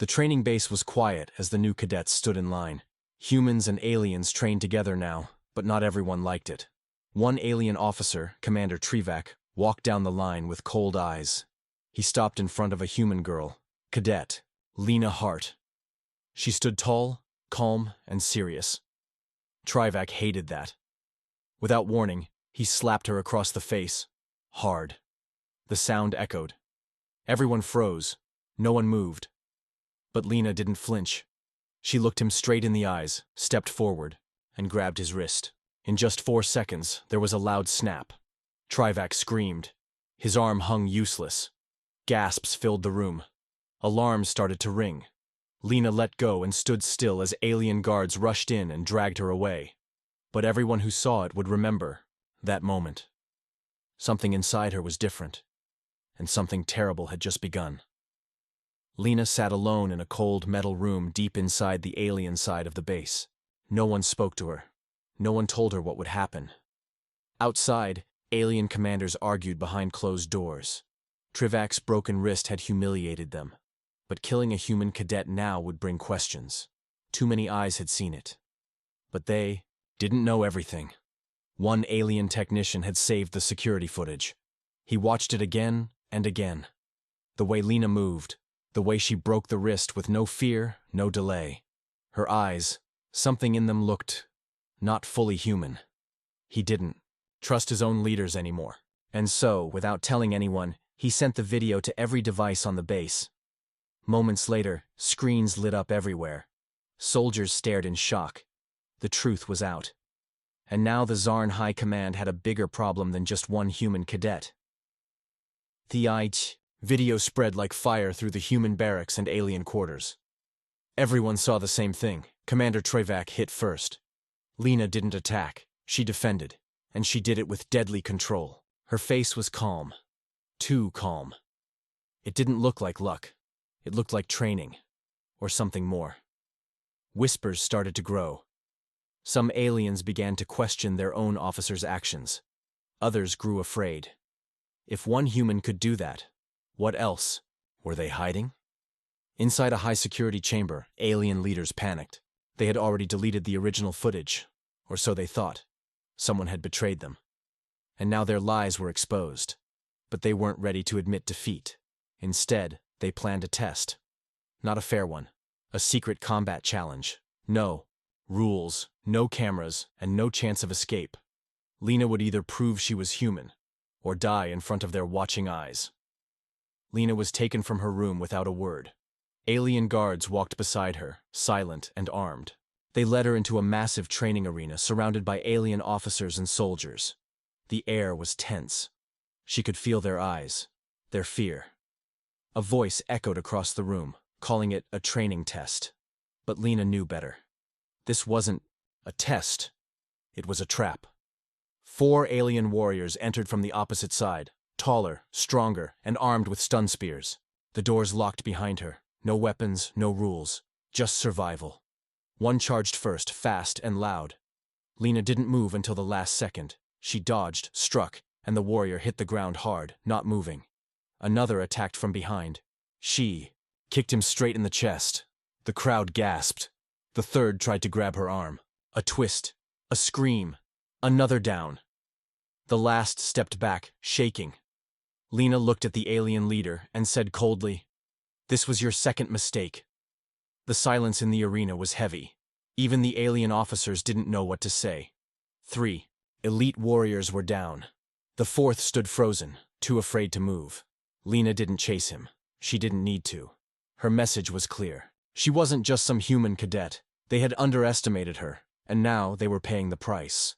The training base was quiet as the new cadets stood in line. Humans and aliens trained together now, but not everyone liked it. One alien officer, Commander Trivak, walked down the line with cold eyes. He stopped in front of a human girl, Cadet, Lena Hart. She stood tall, calm, and serious. Trivak hated that. Without warning, he slapped her across the face, hard. The sound echoed. Everyone froze. No one moved. But Lena didn't flinch. She looked him straight in the eyes, stepped forward, and grabbed his wrist. In just 4 seconds, there was a loud snap. Trivak screamed. His arm hung useless. Gasps filled the room. Alarms started to ring. Lena let go and stood still as alien guards rushed in and dragged her away. But everyone who saw it would remember that moment. Something inside her was different, and something terrible had just begun. Lena sat alone in a cold metal room deep inside the alien side of the base. No one spoke to her. No one told her what would happen. Outside, alien commanders argued behind closed doors. Trivak's broken wrist had humiliated them. But killing a human cadet now would bring questions. Too many eyes had seen it. But they didn't know everything. One alien technician had saved the security footage. He watched it again and again. The way Lena moved, the way she broke the wrist with no fear, no delay. Her eyes, something in them looked not fully human. He didn't trust his own leaders anymore. And so, without telling anyone, he sent the video to every device on the base. Moments later, screens lit up everywhere. Soldiers stared in shock. The truth was out. And now the Zarn High Command had a bigger problem than just one human cadet. The video spread like fire through the human barracks and alien quarters. Everyone saw the same thing. Commander Trivak hit first. Lena didn't attack. She defended. And she did it with deadly control. Her face was calm. Too calm. It didn't look like luck. It looked like training. Or something more. Whispers started to grow. Some aliens began to question their own officers' actions. Others grew afraid. If one human could do that, what else? Were they hiding? Inside a high-security chamber, alien leaders panicked. They had already deleted the original footage, or so they thought. Someone had betrayed them. And now their lies were exposed. But they weren't ready to admit defeat. Instead, they planned a test. Not a fair one. A secret combat challenge. No rules, no cameras, and no chance of escape. Lena would either prove she was human, or die in front of their watching eyes. Lena was taken from her room without a word. Alien guards walked beside her, silent and armed. They led her into a massive training arena surrounded by alien officers and soldiers. The air was tense. She could feel their eyes, their fear. A voice echoed across the room, calling it a training test. But Lena knew better. This wasn't a test. It was a trap. 4 alien warriors entered from the opposite side, taller, stronger, and armed with stun spears. The doors locked behind her. No weapons, no rules. Just survival. One charged first, fast and loud. Lena didn't move until the last second. She dodged, struck, and the warrior hit the ground hard, not moving. Another attacked from behind. She kicked him straight in the chest. The crowd gasped. The third tried to grab her arm. A twist. A scream. Another down. The last stepped back, shaking. Lena looked at the alien leader and said coldly, "This was your second mistake." The silence in the arena was heavy. Even the alien officers didn't know what to say. 3 elite warriors were down. The 4th stood frozen, too afraid to move. Lena didn't chase him. She didn't need to. Her message was clear. She wasn't just some human cadet. They had underestimated her, and now they were paying the price.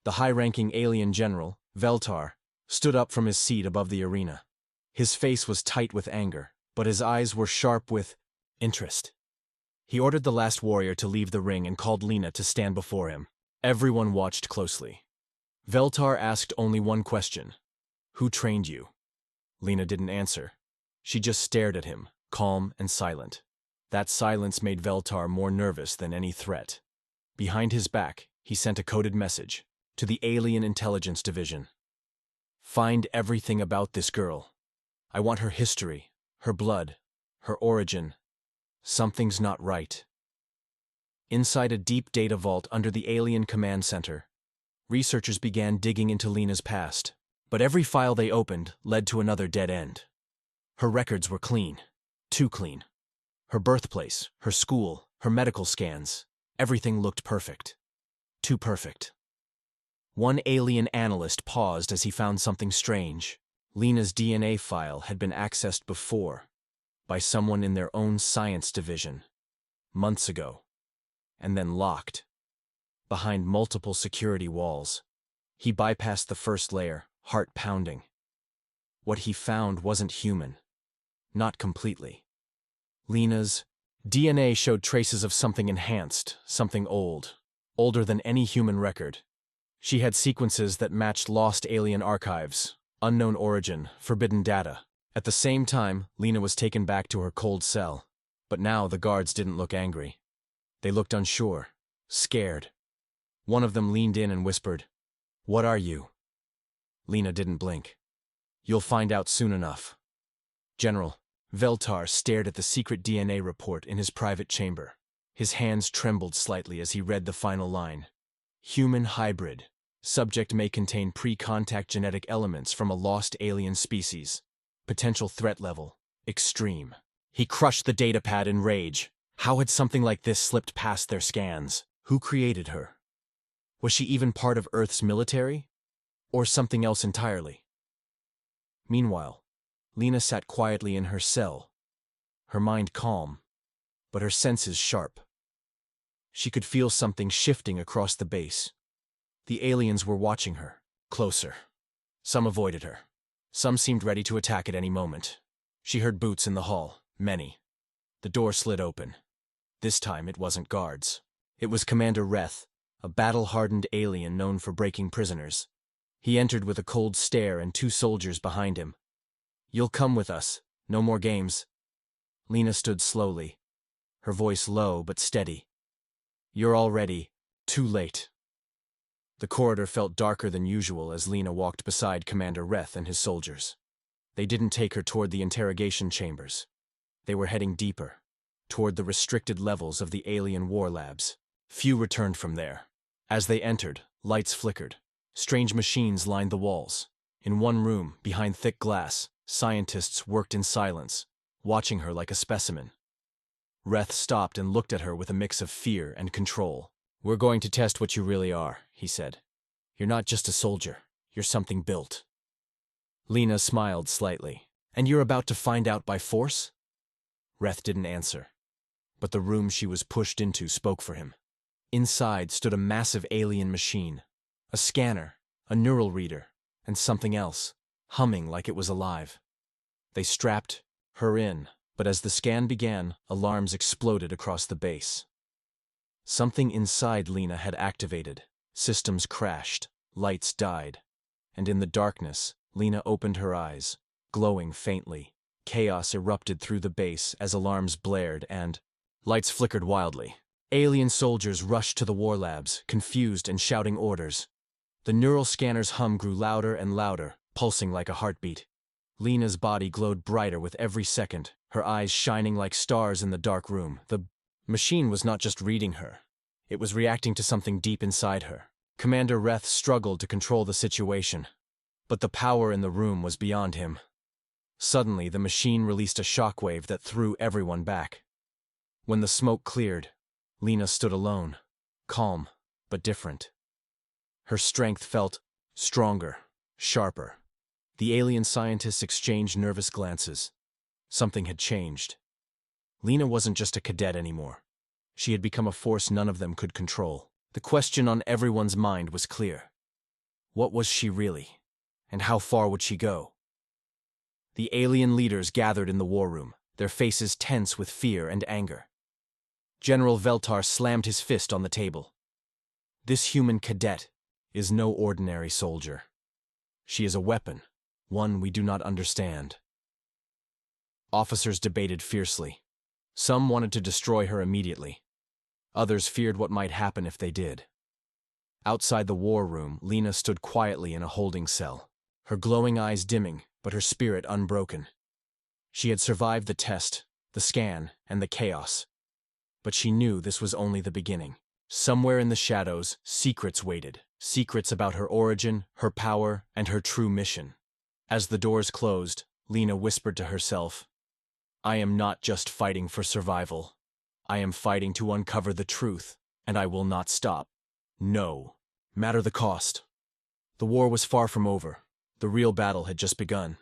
The high-ranking alien general, Veltar, stood up from his seat above the arena. His face was tight with anger, but his eyes were sharp with interest. He ordered the last warrior to leave the ring and called Lena to stand before him. Everyone watched closely. Veltar asked only one question. "Who trained you?" Lena didn't answer. She just stared at him, calm and silent. That silence made Veltar more nervous than any threat. Behind his back, he sent a coded message to the Alien Intelligence Division. "Find everything about this girl. I want her history, her blood, her origin, Something's not right. Inside a deep data vault under the alien command center, researchers began digging into Lena's past, but every file they opened led to another dead end. Her records were clean. Too clean. Her birthplace, her school, her medical scans, everything looked perfect. Too perfect. One alien analyst paused as he found something strange. Lena's DNA file had been accessed before, by someone in their own science division, months ago, and then locked, behind multiple security walls. He bypassed the first layer, heart pounding. What he found wasn't human. Not completely. Lena's DNA showed traces of something enhanced, something old, older than any human record. She had sequences that matched lost alien archives, unknown origin, forbidden data. At the same time, Lena was taken back to her cold cell. But now the guards didn't look angry. They looked unsure, scared. One of them leaned in and whispered, "What are you?" Lena didn't blink. "You'll find out soon enough." General Veltar stared at the secret DNA report in his private chamber. His hands trembled slightly as he read the final line. Human hybrid. Subject may contain pre-contact genetic elements from a lost alien species. Potential threat level, extreme. He crushed the datapad in rage. How had something like this slipped past their scans? Who created her? Was she even part of Earth's military? Or something else entirely? Meanwhile, Lena sat quietly in her cell, her mind calm, but her senses sharp. She could feel something shifting across the base. The aliens were watching her, closer. Some avoided her. Some seemed ready to attack at any moment. She heard boots in the hall, many. The door slid open. This time it wasn't guards. It was Commander Reth, a battle-hardened alien known for breaking prisoners. He entered with a cold stare and 2 soldiers behind him. "You'll come with us. No more games." Lena stood slowly, her voice low but steady. "You're already too late." The corridor felt darker than usual as Lena walked beside Commander Reth and his soldiers. They didn't take her toward the interrogation chambers. They were heading deeper, toward the restricted levels of the alien war labs. Few returned from there. As they entered, lights flickered. Strange machines lined the walls. In one room, behind thick glass, scientists worked in silence, watching her like a specimen. Reth stopped and looked at her with a mix of fear and control. "We're going to test what you really are," he said. "You're not just a soldier. You're something built." Lena smiled slightly. "And you're about to find out by force?" Reth didn't answer, but the room she was pushed into spoke for him. Inside stood a massive alien machine, a scanner, a neural reader, and something else, humming like it was alive. They strapped her in, but as the scan began, alarms exploded across the base. Something inside Lena had activated. Systems crashed, lights died, and in the darkness, Lena opened her eyes, glowing faintly. Chaos erupted through the base as alarms blared and lights flickered wildly. Alien soldiers rushed to the war labs, confused and shouting orders. The neural scanner's hum grew louder and louder, pulsing like a heartbeat. Lena's body glowed brighter with every second, her eyes shining like stars in the dark room. The machine was not just reading her. It was reacting to something deep inside her. Commander Reth struggled to control the situation, but the power in the room was beyond him. Suddenly, the machine released a shockwave that threw everyone back. When the smoke cleared, Lena stood alone, calm, but different. Her strength felt stronger, sharper. The alien scientists exchanged nervous glances. Something had changed. Lena wasn't just a cadet anymore. She had become a force none of them could control. The question on everyone's mind was clear. What was she really? And how far would she go? The alien leaders gathered in the war room, their faces tense with fear and anger. General Veltar slammed his fist on the table. This human cadet is no ordinary soldier. She is a weapon, one we do not understand. Officers debated fiercely. Some wanted to destroy her immediately. Others feared what might happen if they did. Outside the war room, Lena stood quietly in a holding cell, her glowing eyes dimming, but her spirit unbroken. She had survived the test, the scan, and the chaos. But she knew this was only the beginning. Somewhere in the shadows, secrets waited. Secrets about her origin, her power, and her true mission. As the doors closed, Lena whispered to herself, "I am not just fighting for survival. I am fighting to uncover the truth, and I will not stop. No matter the cost." The war was far from over. The real battle had just begun.